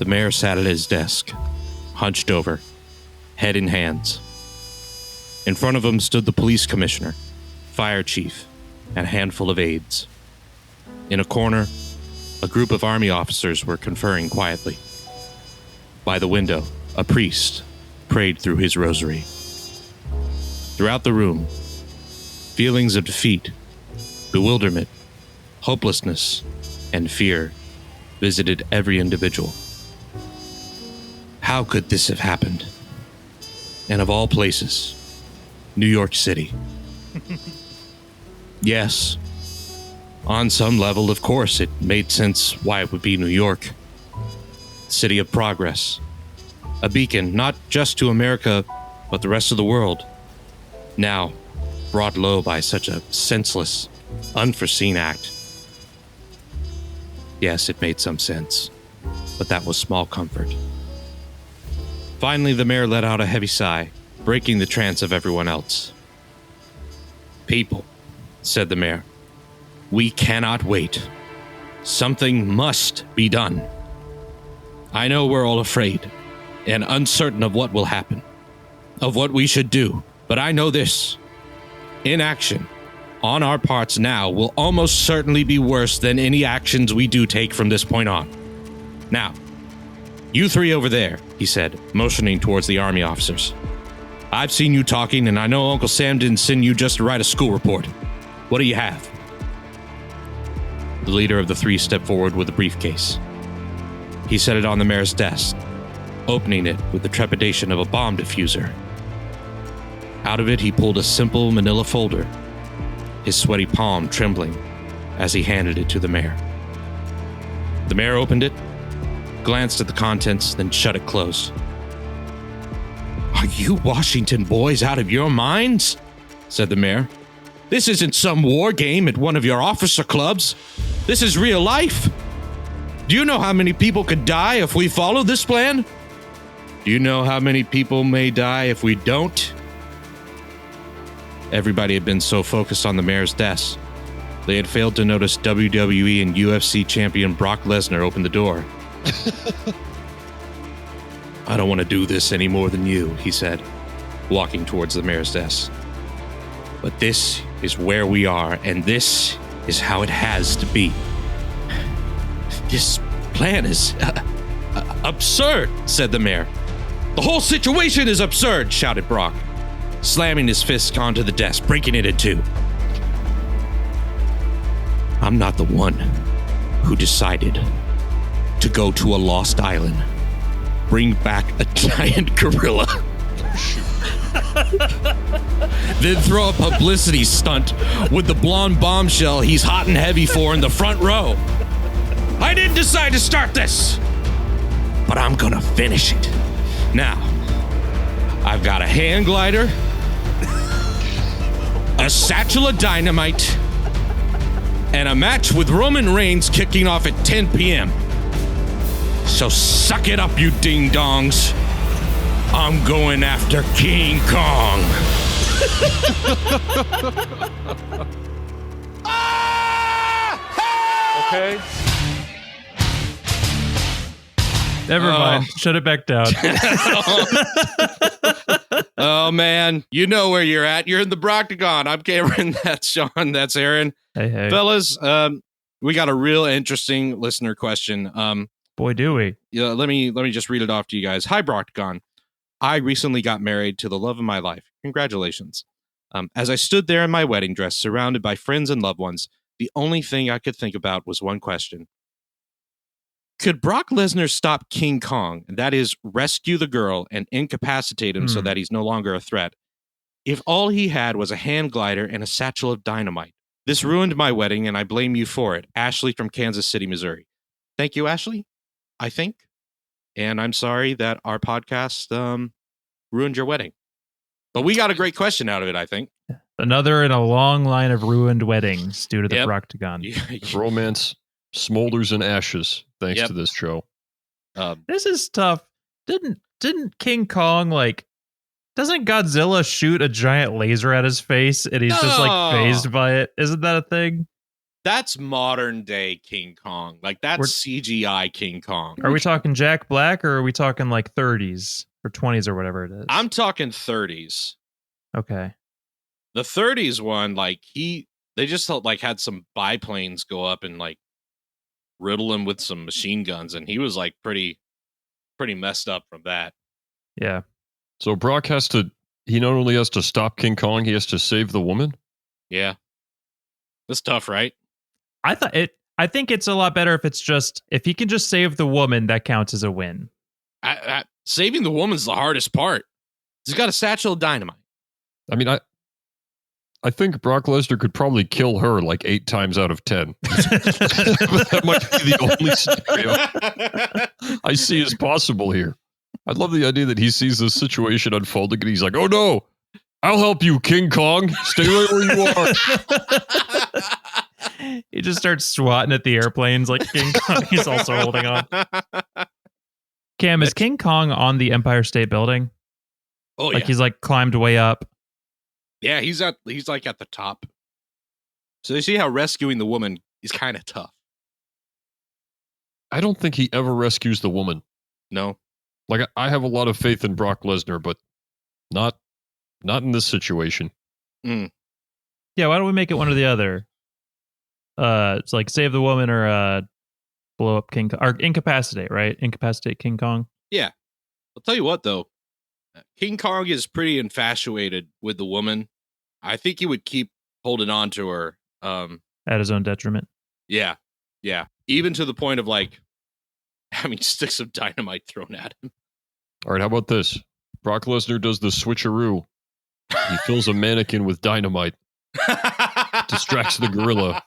The mayor sat at his desk, hunched over, head in hands. In front of him stood the police commissioner, fire chief, and a handful of aides. In a corner, a group of army officers were conferring quietly. By the window, a priest prayed through his rosary. Throughout the room, feelings of defeat, bewilderment, hopelessness, and fear visited every individual. How could this have happened? And of all places, New York City. Yes, on some level, of course, it made sense why it would be New York. City of progress. A beacon, not just to America, but the rest of the world. Now, brought low by such a senseless, unforeseen act. Yes, it made some sense, but that was small comfort. Finally, the mayor let out a heavy sigh, breaking the trance of everyone else. People, said the mayor, we cannot wait. Something must be done. I know we're all afraid and uncertain of what will happen, of what we should do, but I know this. Inaction on our parts now will almost certainly be worse than any actions we do take from this point on. Now, you three over there, he said, motioning towards the army officers. I've seen you talking, and I know Uncle Sam didn't send you just to write a school report. What do you have? The leader of the three stepped forward with a briefcase. He set it on the mayor's desk, opening it with the trepidation of a bomb diffuser. Out of it, he pulled a simple manila folder, his sweaty palm trembling as he handed it to the mayor. The mayor opened it, glanced at the contents, then shut it closed. Are you Washington boys out of your minds? Said the mayor. This isn't some war game at one of your officer clubs. This is real life. Do you know how many people could die if we follow this plan? Do you know how many people may die if we don't? Everybody had been so focused on the mayor's desk, they had failed to notice WWE and UFC champion Brock Lesnar open the door. I don't want to do this any more than you, he said, walking towards the mayor's desk. But this is where we are, and this is how it has to be. This plan is absurd, said the mayor. The whole situation is absurd, shouted Brock, slamming his fist onto the desk, breaking it in two. I'm not the one who decided to go to a lost island, bring back a giant gorilla, then throw a publicity stunt with the blonde bombshell he's hot and heavy for in the front row. I didn't decide to start this, but I'm gonna finish it. Now, I've got a hand glider, a satchel of dynamite, and a match with Roman Reigns kicking off at 10 p.m. So suck it up, you ding-dongs. I'm going after King Kong. Okay. Never mind. Shut it back down. Oh, man. You know where you're at. You're in the Broctagon. I'm Cameron. That's Sean. That's Aaron. Hey. Fellas, we got a real interesting listener question. Boy, do we. Yeah, let me just read it off to you guys. Hi, Broctagon. I recently got married to the love of my life. Congratulations. As I stood there in my wedding dress, surrounded by friends and loved ones, the only thing I could think about was one question. Could Brock Lesnar stop King Kong, and that is rescue the girl and incapacitate him so that he's no longer a threat, if all he had was a hand glider and a satchel of dynamite? This ruined my wedding, and I blame you for it. Ashley from Kansas City, Missouri. Thank you, Ashley, I think. And I'm sorry that our podcast ruined your wedding. But we got a great question out of it, I think. Another in a long line of ruined weddings due to the Broctagon. Romance smolders in ashes thanks to this show. This is tough. Didn't King Kong, doesn't Godzilla shoot a giant laser at his face and he's just phased by it? Isn't that a thing? That's modern day King Kong. Like that's CGI King Kong. Are we talking Jack Black or are we talking like 30s or 20s or whatever it is? I'm talking 30s. Okay. The 30s one, like they just felt like had some biplanes go up and like riddle him with some machine guns, and he was like pretty messed up from that. Yeah. So Brock he not only has to stop King Kong, he has to save the woman? Yeah. That's tough, right? I think it's a lot better if he can just save the woman, that counts as a win. Saving the woman's the hardest part. He's got a satchel of dynamite. I mean, I think Brock Lesnar could probably kill her like 8 times out of 10. That might be the only scenario I see as possible here. I love the idea that he sees this situation unfolding and he's like, oh no, I'll help you, King Kong. Stay right where you are. He just starts swatting at the airplanes like King Kong. He's also holding on. Cam, is King Kong on the Empire State Building? Oh, like he's like climbed way up. Yeah, he's like at the top. So you see how rescuing the woman is kind of tough. I don't think he ever rescues the woman. No. Like I have a lot of faith in Brock Lesnar, but not in this situation. Yeah, why don't we make it one or the other? It's like save the woman or blow up King Kong or incapacitate, right? Incapacitate King Kong. Yeah. I'll tell you what though. King Kong is pretty infatuated with the woman. I think he would keep holding on to her. At his own detriment. Yeah. Yeah. Even to the point of like having sticks of dynamite thrown at him. All right, how about this? Brock Lesnar does the switcheroo. He fills a mannequin with dynamite. Distracts the gorilla.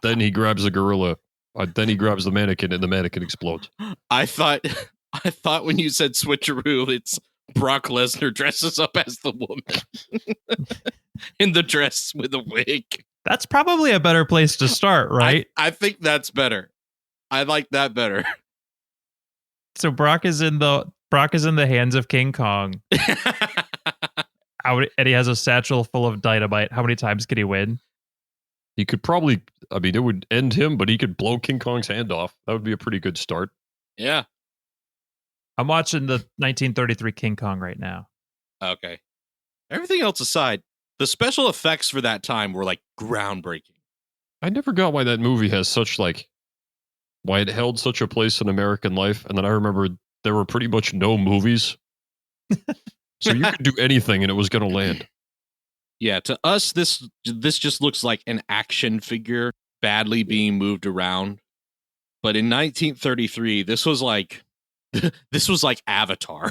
Then he grabs the gorilla. Then he grabs the mannequin and the mannequin explodes. I thought when you said switcheroo, it's Brock Lesnar dresses up as the woman in the dress with a wig. That's probably a better place to start, right? I think that's better. I like that better. So Brock is in the hands of King Kong. And he has a satchel full of dynamite. How many times could he win? He could probably, I mean, it would end him, but he could blow King Kong's hand off. That would be a pretty good start. Yeah. I'm watching the 1933 King Kong right now. Okay. Everything else aside, the special effects for that time were like groundbreaking. I never got why that movie has such why it held such a place in American life. And then I remember there were pretty much no movies. So you could do anything and it was going to land. Yeah, to us, this just looks like an action figure badly being moved around. But in 1933, this was like Avatar.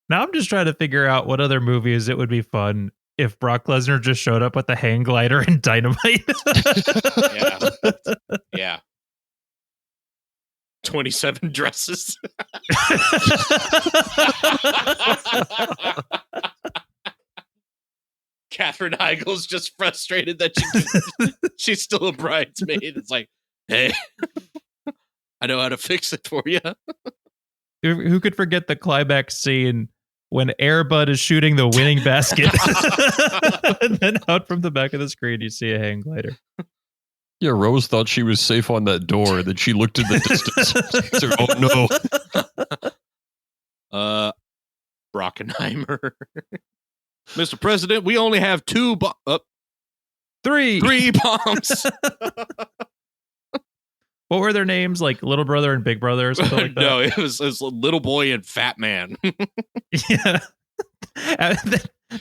Now I'm just trying to figure out what other movies it would be fun if Brock Lesnar just showed up with a hang glider and dynamite. Yeah. 27 dresses. Katherine Heigl's just frustrated that she's still a bridesmaid. It's like, hey, I know how to fix it for you. Who could forget the climax scene when Air Bud is shooting the winning basket? And then out from the back of the screen, you see a hang God. Yeah, Rose thought she was safe on that door, and then she looked in the distance. Oh, no. Brockenheimer. Mr. President, we only have three bombs. What were their names? Like Little Brother and Big Brother or something like that? No, it was Little Boy and Fat Man. Yeah.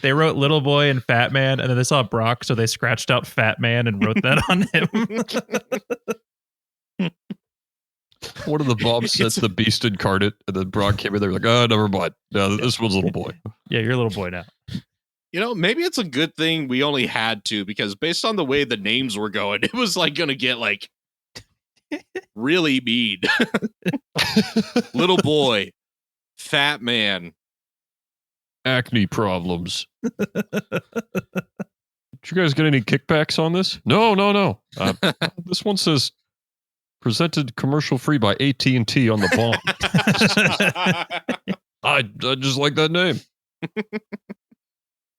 They wrote Little Boy and Fat Man, and then they saw Brock, so they scratched out Fat Man and wrote that on him. One of the bombs says the Beast incarnate, and then Brock came in there like, oh, never mind. No, this one's Little Boy. Yeah, you're Little Boy now. You know, maybe it's a good thing we only had to, because based on the way the names were going, it was like going to get like really mean. Little Boy, Fat Man, acne problems. Did you guys get any kickbacks on this? No. This one says presented commercial free by AT&T on the bomb. I just like that name.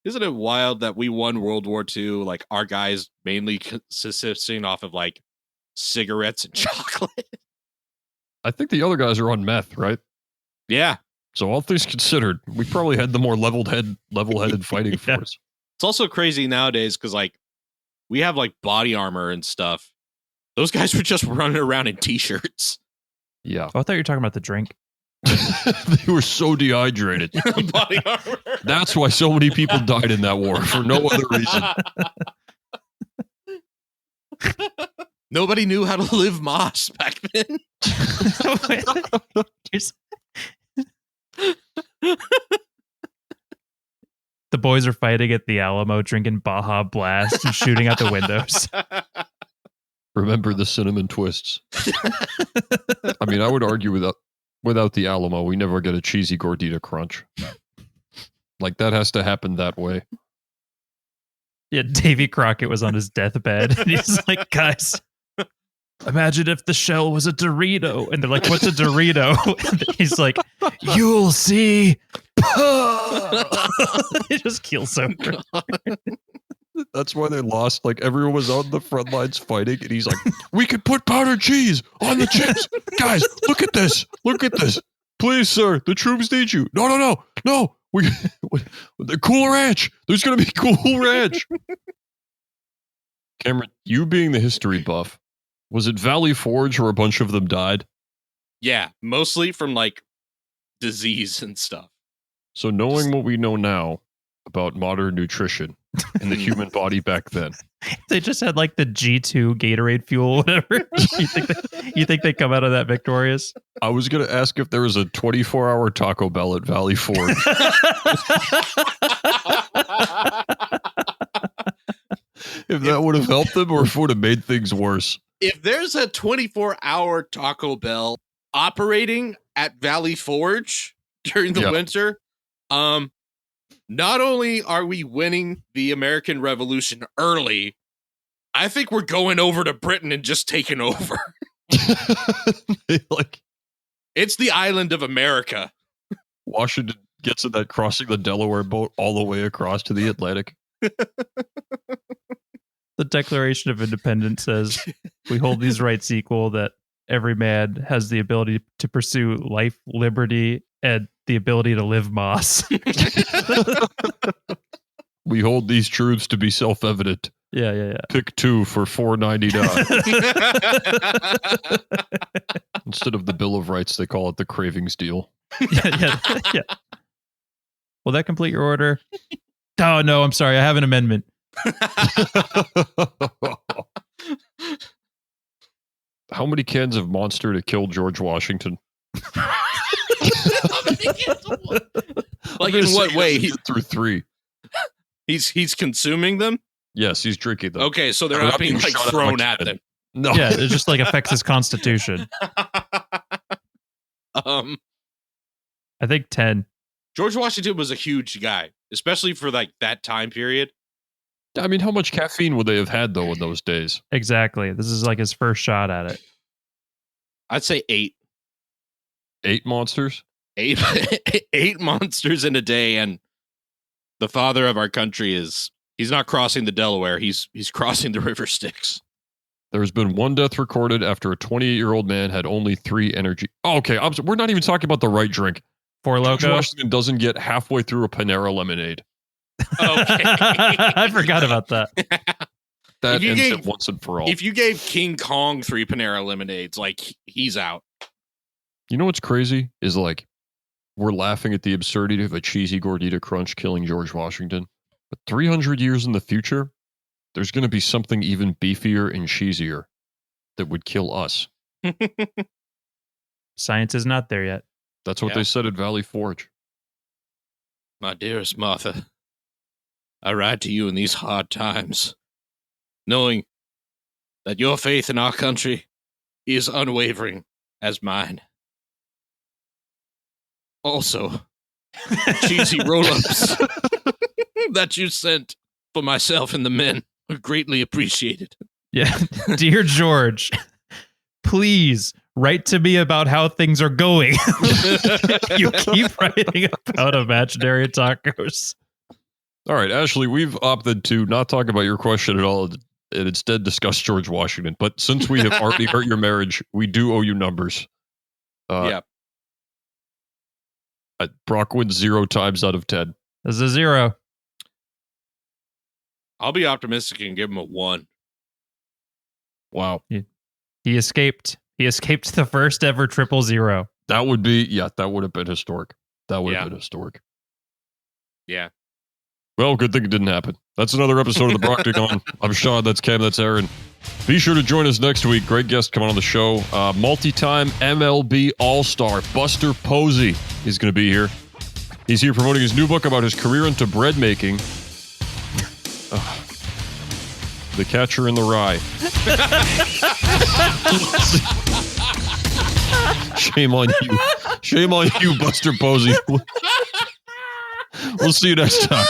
Isn't it wild that we won World War II? Like our guys mainly consisting off of like cigarettes and chocolate. I think the other guys are on meth, right? Yeah. So all things considered, we probably had the more level-headed fighting Yeah. force. It's also crazy nowadays because like we have like body armor and stuff. Those guys were just running around in t-shirts. Yeah. Oh, I thought you were talking about the drink. They were so dehydrated. Body armor. That's why so many people died in that war, for no other reason. Nobody knew how to live moss back then. The boys are fighting at the Alamo, drinking Baja Blast and shooting out the windows. Remember the cinnamon twists. I mean, I would argue without the Alamo, we never get a cheesy gordita crunch. Like, that has to happen that way. Yeah, Davy Crockett was on his deathbed. And he's like, guys, imagine if the shell was a Dorito. And they're like, what's a Dorito? And he's like, you'll see. He just keels over. That's why they lost. Like, everyone was on the front lines fighting, and he's like, we could put powdered cheese on the chips. Guys, look at this. Look at this. Please, sir, the troops need you. No. The Cool Ranch. There's going to be Cool Ranch. Cameron, you being the history buff, was it Valley Forge where a bunch of them died? Yeah, mostly from like disease and stuff. So knowing what we know now about modern nutrition and the human body back then. They just had like the G2 Gatorade fuel, whatever. You think they come out of that victorious? I was going to ask if there was a 24-hour Taco Bell at Valley Forge. If that would have helped them or if it would have made things worse. If there's a 24-hour Taco Bell operating at Valley Forge during the winter, not only are we winning the American Revolution early, I think we're going over to Britain and just taking over. Like, it's the island of America. Washington gets in that crossing the Delaware boat all the way across to the Atlantic. The Declaration of Independence says we hold these rights equal, that every man has the ability to pursue life, liberty, and the ability to live moss. We hold these truths to be self-evident. Yeah. Pick 2 for $4.99. Instead of the Bill of Rights, they call it the Cravings Deal. Yeah. Will that complete your order? Oh, no, I'm sorry. I have an amendment. How many cans of Monster to kill George Washington? Like, in what way? Through 3. He's consuming them? Yes, he's drinking them. Okay, so they're not being like shot thrown my at cannon. them. No. Yeah, it just like affects his constitution. I I think 10. George Washington was a huge guy, especially for like that time period. I mean, how much caffeine would they have had, though, in those days? Exactly. This is like his first shot at it. I'd say 8. 8 monsters? 8 monsters in a day, and the father of our country he's not crossing the Delaware, he's crossing the River Styx. There's been 1 death recorded after a 28-year-old man had only 3 energy. Oh, okay, we're not even talking about the right drink. Four George Loko. Washington doesn't get halfway through a Panera lemonade. Okay. I forgot about that. That If you ends gave- it once and for all. If you gave King Kong 3 Panera lemonades, like, he's out. You know what's crazy? Is like, we're laughing at the absurdity of a cheesy gordita crunch killing George Washington. But 300 years in the future, there's going to be something even beefier and cheesier that would kill us. Science is not there yet. That's what Yeah. they said at Valley Forge. My dearest Martha, I write to you in these hard times, knowing that your faith in our country is unwavering as mine. Also, cheesy roll-ups that you sent for myself and the men are greatly appreciated. Yeah. Dear George, please write to me about how things are going. You keep writing about imaginary tacos. All right, Ashley, we've opted to not talk about your question at all and instead discuss George Washington. But since we have already hurt your marriage, we do owe you numbers. Yeah. Brock wins 0 times out of 10. This is a 0. I'll be optimistic and give him a 1. Wow. He escaped. He escaped the first ever 000. That would have been historic. That would have been historic. Yeah. Well, good thing it didn't happen. That's another episode of the Broctagon. I'm Sean. That's Cam. That's Aaron. Be sure to join us next week. Great guest coming on the show. Multi-time MLB All-Star Buster Posey is going to be here. He's here promoting his new book about his career into bread making. The Catcher in the Rye. Shame on you. Shame on you, Buster Posey. We'll see you next time.